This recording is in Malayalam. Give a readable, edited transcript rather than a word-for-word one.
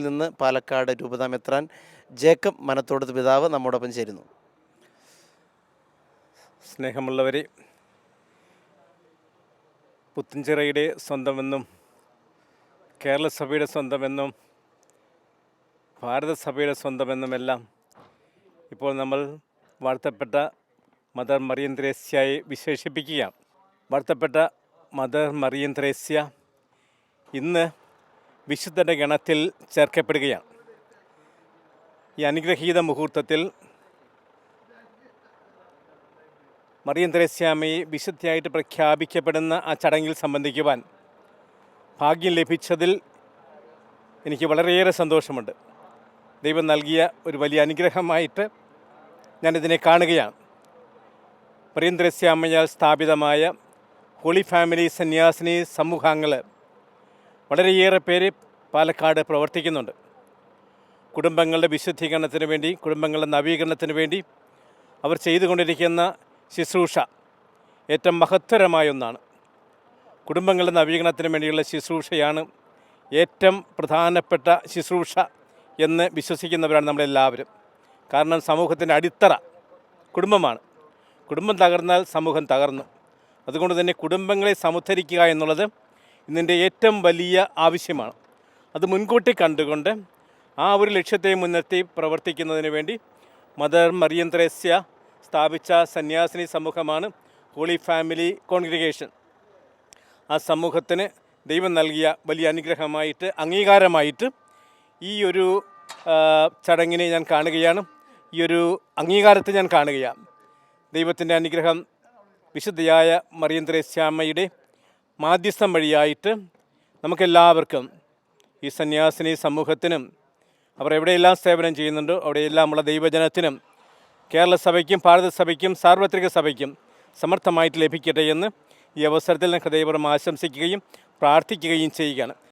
നിന്ന് പാലക്കാട് രൂപതാ മെത്രാൻ ജേക്കബ് മനത്തോടത്ത് പിതാവ് നമ്മോടൊപ്പം ചേരുന്നു. സ്നേഹമുള്ളവരെ, പുത്തൻചിറയുടെ സ്വന്തമെന്നും കേരള സഭയുടെ സ്വന്തമെന്നും ഭാരതസഭയുടെ സ്വന്തമെന്നുമെല്ലാം ഇപ്പോൾ നമ്മൾ വാഴ്ത്തപ്പെട്ട മദർ മറിയം ത്രേസ്യയെ വിശേഷിപ്പിക്കുകയാണ്. വാഴ്ത്തപ്പെട്ട മദർ മറിയം ത്രേസ്യ ഇന്ന് വിശുദ്ധരുടെ ഗണത്തിൽ ചേർക്കപ്പെടുകയാണ്. ഈ അനുഗ്രഹീത മുഹൂർത്തത്തിൽ മറിയം ത്രേസ്യാമ്മയെ വിശുദ്ധയായിട്ട് പ്രഖ്യാപിക്കപ്പെടുന്ന ആ ചടങ്ങിൽ സംബന്ധിക്കുവാൻ ഭാഗ്യം ലഭിച്ചതിൽ എനിക്ക് വളരെയേറെ സന്തോഷമുണ്ട്. ദൈവം നൽകിയ ഒരു വലിയ അനുഗ്രഹമായിട്ട് ഞാനിതിനെ കാണുകയാണ്. മറിയം ത്രേസ്യാമ്മയാൽ സ്ഥാപിതമായ ഹോളി ഫാമിലി സന്യാസിനി സമൂഹങ്ങൾ വളരെയേറെ പേര് പാലക്കാട് പ്രവർത്തിക്കുന്നുണ്ട്. കുടുംബങ്ങളുടെ വിശുദ്ധീകരണത്തിന് വേണ്ടി, കുടുംബങ്ങളുടെ നവീകരണത്തിന് വേണ്ടി അവർ ചെയ്തുകൊണ്ടിരിക്കുന്ന ശുശ്രൂഷ ഏറ്റവും മഹത്തരമായ ഒന്നാണ്. കുടുംബങ്ങളുടെ നവീകരണത്തിന് വേണ്ടിയുള്ള ശുശ്രൂഷയാണ് ഏറ്റവും പ്രധാനപ്പെട്ട ശുശ്രൂഷ എന്ന് വിശ്വസിക്കുന്നവരാണ് നമ്മളെല്ലാവരും. കാരണം സമൂഹത്തിൻ്റെ അടിത്തറ കുടുംബമാണ്. കുടുംബം തകർന്നാൽ സമൂഹം തകർന്നു. അതുകൊണ്ട് തന്നെ കുടുംബങ്ങളെ സമുദ്ധരിക്കുക എന്നുള്ളത് ഇന്നിൻ്റെ ഏറ്റവും വലിയ ആവശ്യമാണ്. അത് മുൻകൂട്ടി കണ്ടുകൊണ്ട് ആ ഒരു ലക്ഷ്യത്തെ മുൻനിർത്തി പ്രവർത്തിക്കുന്നതിന് വേണ്ടി മദർ മറിയം ത്രേസ്യ സ്ഥാപിച്ച സന്യാസിനി സമൂഹമാണ് ഹോളി ഫാമിലി കോൺഗ്രിഗേഷൻ. ആ സമൂഹത്തിന് ദൈവം നൽകിയ വലിയ അനുഗ്രഹമായിട്ട്, അംഗീകാരമായിട്ട് ഈ ഒരു ചടങ്ങിനെ ഞാൻ കാണുകയാണ്. ഈ ഒരു അംഗീകാരത്തെ ഞാൻ കാണുകയാണ്. ദൈവത്തിൻ്റെ അനുഗ്രഹം വിശുദ്ധയായ മറിയം ത്രേസ്യാമ്മയുടെ മാധ്യസ്ഥം വഴിയായിട്ട് നമുക്കെല്ലാവർക്കും, ഈ സന്യാസിനി സമൂഹത്തിനും, അവർ എവിടെയെല്ലാം സേവനം ചെയ്യുന്നുണ്ടോ അവിടെയെല്ലാമുള്ള ദൈവജനത്തിനും, കേരള സഭയ്ക്കും ഭാരതസഭയ്ക്കും സാർവത്രിക സഭയ്ക്കും സമർത്ഥമായിട്ട് ലഭിക്കട്ടെ എന്ന് ഈ അവസരത്തിൽ ഞാൻ ഹൃദയപൂർവ്വം ആശംസിക്കുകയും പ്രാർത്ഥിക്കുകയും ചെയ്യുകയാണ്.